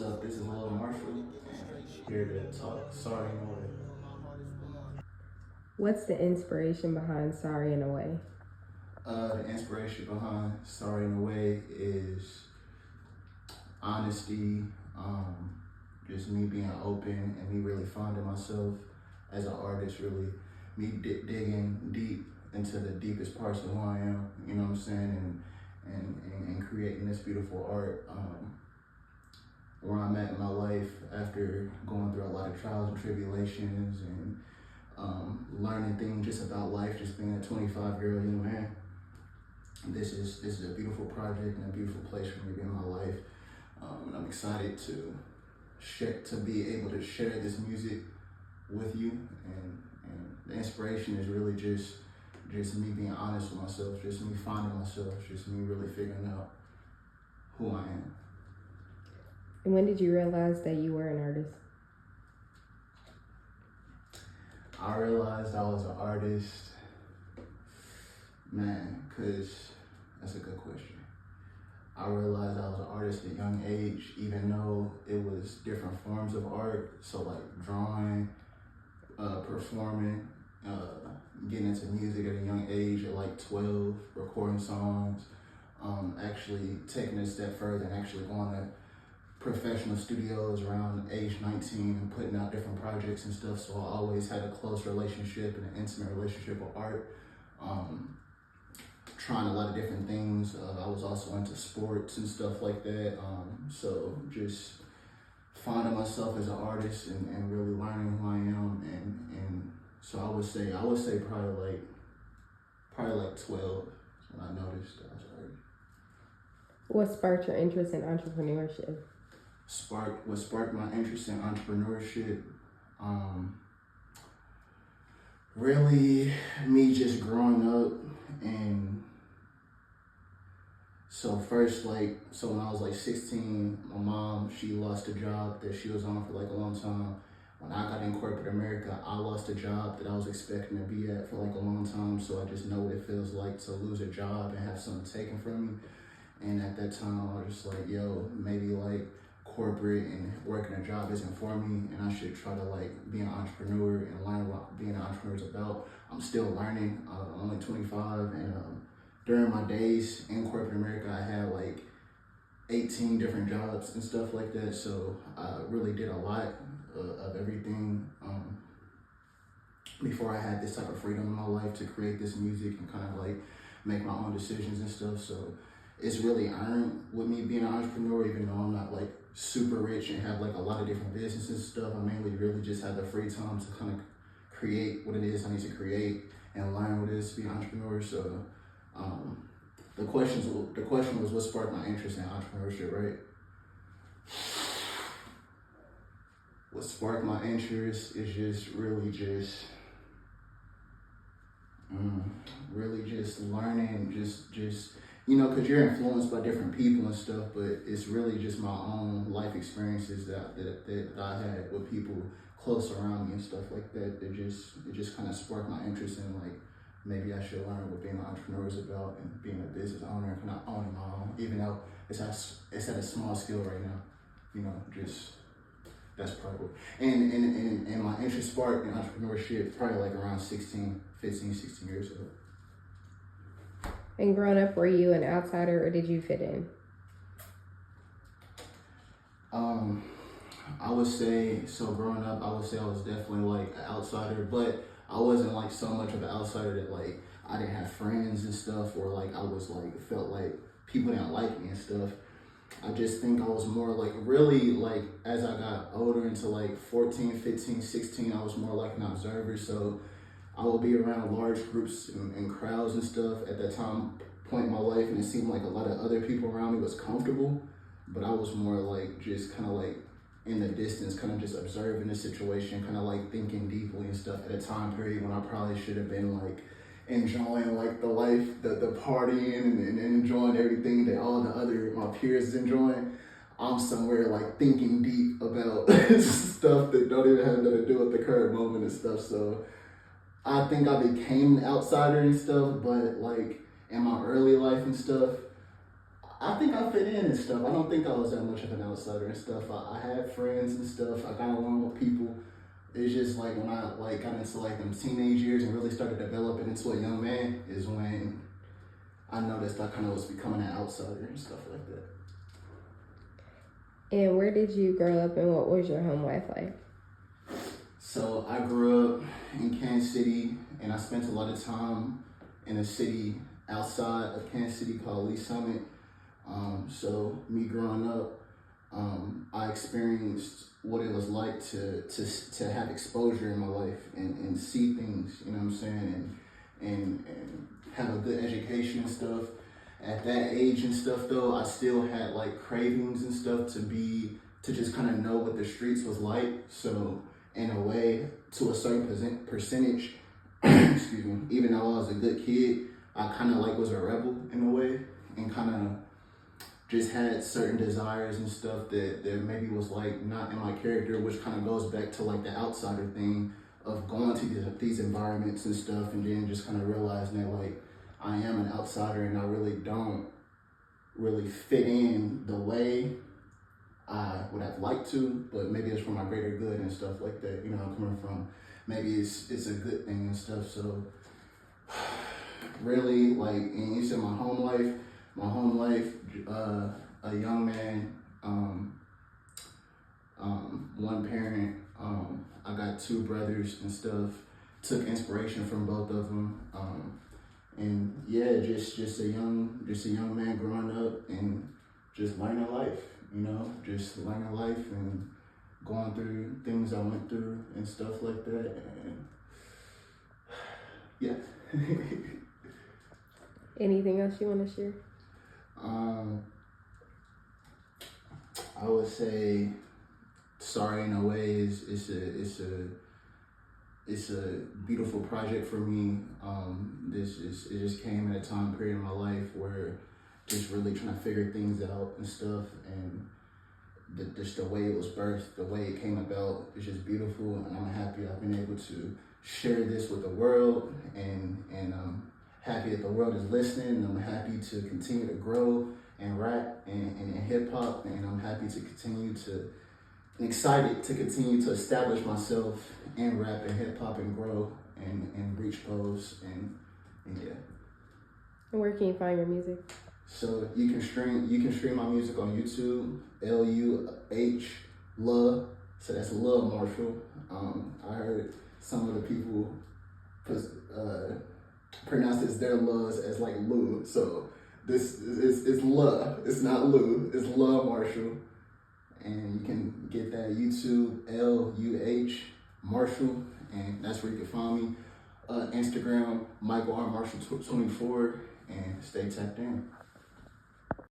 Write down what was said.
What's up? This is Lil Marshall, here to talk Sorry in a Way. What's the inspiration behind Sorry in a Way? The inspiration behind Sorry in a Way is honesty, just me being open and me really finding myself as an artist, really me digging deep into the deepest parts of who I am, you know what I'm saying, and creating this beautiful art. Where I'm at in my life after going through a lot of trials and tribulations and learning things just about life, just being a 25-year-old young man. This is a beautiful project and a beautiful place for me to be in my life, and I'm excited to be able to share this music with you. And the inspiration is really just me being honest with myself, just me finding myself, just me really figuring out who I am. And when did you realize that you were an artist? I realized I was an artist, man, because that's a good question. I realized I was an artist at a young age, even though it was different forms of art. So like drawing, performing, getting into music at a young age at like 12, recording songs, actually taking it a step further and actually going to professional studios around age 19 and putting out different projects and stuff. So I always had a close relationship and an intimate relationship with art. Trying a lot of different things. I was also into sports and stuff like that. So just finding myself as an artist and really learning who I am. And so I would say probably like 12 when I noticed I was an artist. What sparked your interest in entrepreneurship? What sparked my interest in entrepreneurship, really me just growing up. And so when I was like 16, my mom, she lost a job that she was on for like a long time. When I got in corporate America, I lost a job that I was expecting to be at for like a long time. So I just know what it feels like to lose a job and have something taken from you. And at that time, I was just like, yo, maybe like corporate and working a job isn't for me, and I should try to like be an entrepreneur and learn what being an entrepreneur is about. I'm still learning. I'm only 25, and during my days in corporate America, I had like 18 different jobs and stuff like that. So I really did a lot of everything before I had this type of freedom in my life to create this music and kind of like make my own decisions and stuff. So it's really earned with me being an entrepreneur, even though I'm not like super rich and have like a lot of different businesses and stuff. I mainly really just have the free time to kind of create what it is I need to create and learn what it is to be an entrepreneur. So the question was what sparked my interest in entrepreneurship, right? What sparked my interest is just really just learning, just you know, because you're influenced by different people and stuff, but it's really just my own life experiences that I had with people close around me and stuff like that. It just kind of sparked my interest in like, maybe I should learn what being an entrepreneur is about and being a business owner and kind of owning my own, even though it's at a small scale right now. You know, just that's probably and my interest sparked in entrepreneurship probably like around 16 years ago. And growing up, were you an outsider or did you fit in? I would say, so growing up, I would say I was definitely like an outsider, but I wasn't like so much of an outsider that like I didn't have friends and stuff, or like I was like, felt like people didn't like me and stuff. I just think I was more like really like as I got older into like 14, 15, 16, I was more like an observer. So I would be around large groups and crowds and stuff at that point in my life, and it seemed like a lot of other people around me was comfortable, but I was more like just kind of like in the distance, kind of just observing the situation, kind of like thinking deeply and stuff at a time period when I probably should have been like enjoying like the life, the partying and enjoying everything that all the other my peers is enjoying. I'm somewhere like thinking deep about stuff that don't even have nothing to do with the current moment and stuff. So I think I became an outsider and stuff, but like in my early life and stuff, I think I fit in and stuff. I don't think I was that much of an outsider and stuff. I had friends and stuff. I got along with people. It's just like when I like got into like them teenage years and really started developing into a young man is when I noticed I kind of was becoming an outsider and stuff like that. And where did you grow up and what was your home life like? So I grew up in Kansas City and I spent a lot of time in a city outside of Kansas City called Lee Summit. So me growing up, I experienced what it was like to have exposure in my life and see things, you know what I'm saying, and have a good education and stuff. At that age and stuff though, I still had like cravings and stuff to just kind of know what the streets was like. So in a way, to a certain percentage, excuse me, even though I was a good kid, I kind of like was a rebel in a way and kind of just had certain desires and stuff that maybe was like not in my character, which kind of goes back to like the outsider thing of going to these environments and stuff, and then just kind of realizing that like I am an outsider and I really don't really fit in the way I would have liked to, but maybe it's for my greater good and stuff like that. You know, I'm coming from, maybe it's a good thing and stuff. So really, like, and you said my home life, a young man, one parent, I got two brothers and stuff, took inspiration from both of them. And yeah, just a young man growing up and just learning life, you know, just learning life and going through things I went through and stuff like that. And yeah. Anything else you want to share? I would say Sorry in a Way it's a beautiful project for me. It just came at a time period in my life where just really trying to figure things out and stuff, and just the way it was birthed, the way it came about, is just beautiful, and I'm happy I've been able to share this with the world, and I'm happy that the world is listening, and I'm happy to continue to grow and rap and hip hop, and I'm happy to continue to, and excited to continue to establish myself in rap and hip hop and grow and reach goals and yeah. And where can you find your music? So you can stream my music on YouTube, LUH Love. So that's Love Marshall. I heard some of the people pronounce it their loves as like Lou. So this is Love. It's not Lou. It's Love Marshall. And you can get that YouTube, LUH Marshall, and that's where you can find me. Instagram, Michael R. Marshall 24, and stay tapped in.